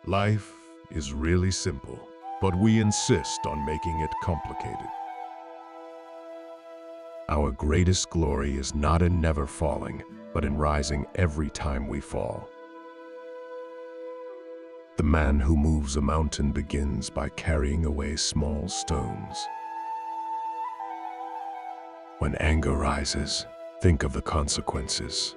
Life is really simple, but we insist on making it complicated. Our greatest glory is not in never falling, but in rising every time we fall. The man who moves a mountain begins by carrying away small stones. When anger rises, think of the consequences.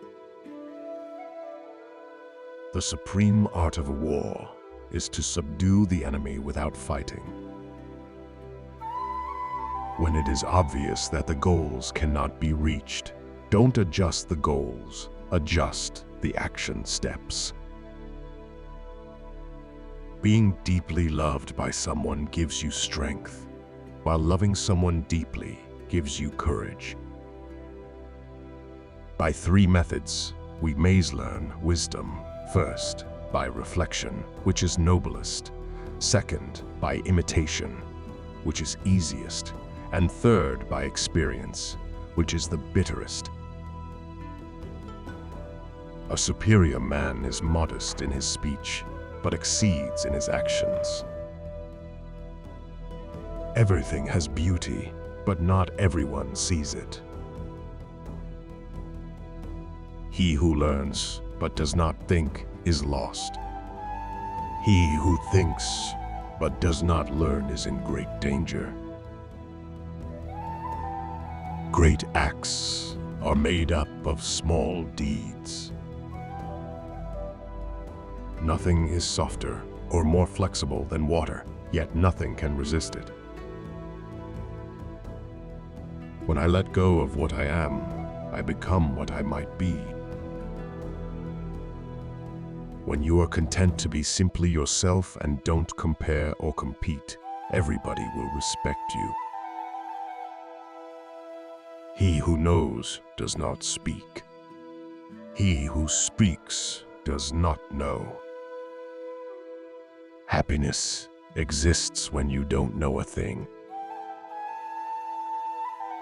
The supreme art of war is to subdue the enemy without fighting. When it is obvious that the goals cannot be reached, don't adjust the goals, adjust the action steps. Being deeply loved by someone gives you strength, while loving someone deeply gives you courage. By three methods, we may learn wisdom. First, by reflection, which is noblest. Second, by imitation, which is easiest. And third, by experience, which is the bitterest. A superior man is modest in his speech, but exceeds in his actions. Everything has beauty, but not everyone sees it. He who learns but does not think is lost. He who thinks but does not learn is in great danger. Great acts are made up of small deeds. Nothing is softer or more flexible than water, yet nothing can resist it. When I let go of what I am, I become what I might be. When you are content to be simply yourself and don't compare or compete, everybody will respect you. He who knows does not speak. He who speaks does not know. Happiness exists when you don't know a thing.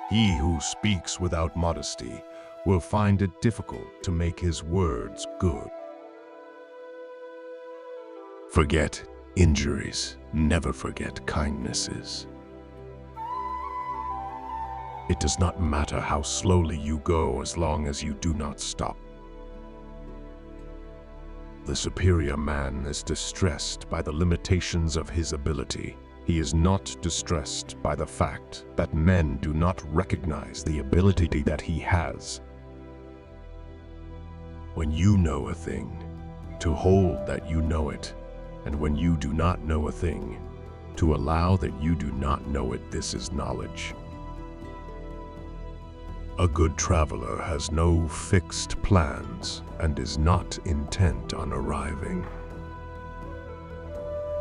He who speaks without modesty will find it difficult to make his words good. Forget injuries, never forget kindnesses. It does not matter how slowly you go as long as you do not stop. The superior man is distressed by the limitations of his ability. He is not distressed by the fact that men do not recognize the ability that he has. When you know a thing, to hold that you know it, and when you do not know a thing, to allow that you do not know it, this is knowledge. A good traveler has no fixed plans and is not intent on arriving.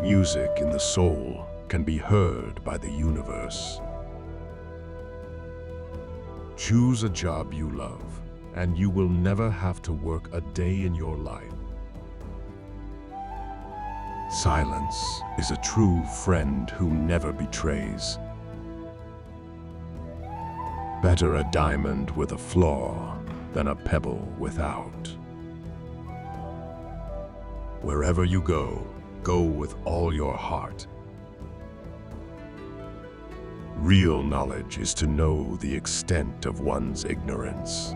Music in the soul can be heard by the universe. Choose a job you love, and you will never have to work a day in your life. Silence is a true friend who never betrays. Better a diamond with a flaw than a pebble without. Wherever you go, go with all your heart. Real knowledge is to know the extent of one's ignorance.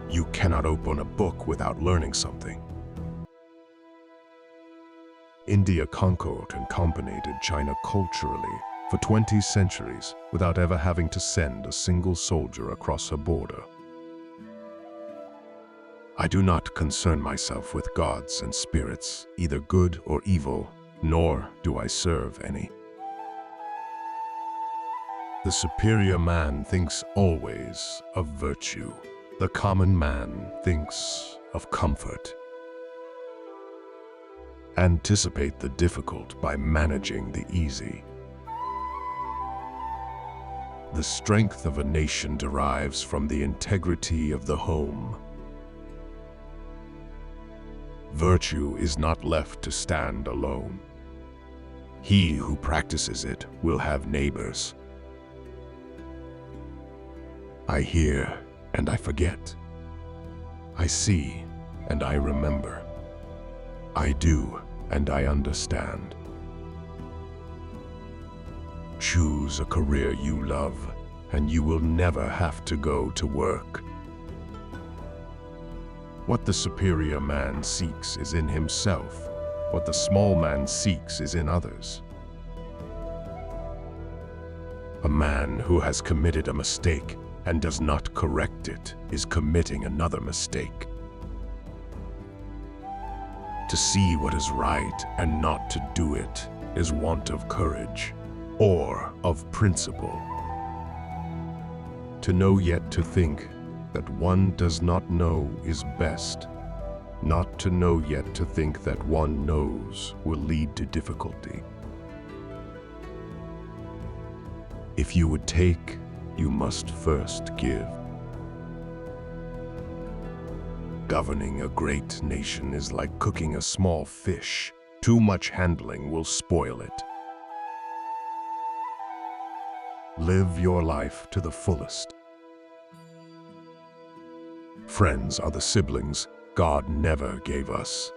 You cannot open a book without learning something. India conquered and dominated China culturally for 20 centuries without ever having to send a single soldier across her border. I do not concern myself with gods and spirits, either good or evil, nor do I serve any. The superior man thinks always of virtue. The common man thinks of comfort. Anticipate the difficult by managing the easy. The strength of a nation derives from the integrity of the home. Virtue is not left to stand alone. He who practices it will have neighbors. I hear and I forget. I see and I remember. I do, and I understand. Choose a career you love, and you will never have to go to work. What the superior man seeks is in himself. What the small man seeks is in others. A man who has committed a mistake and does not correct it is committing another mistake. To see what is right and not to do it is want of courage or of principle. To know yet to think that one does not know is best. Not to know yet to think that one knows will lead to difficulty. If you would take, you must first give. Governing a great nation is like cooking a small fish. Too much handling will spoil it. Live your life to the fullest. Friends are the siblings God never gave us.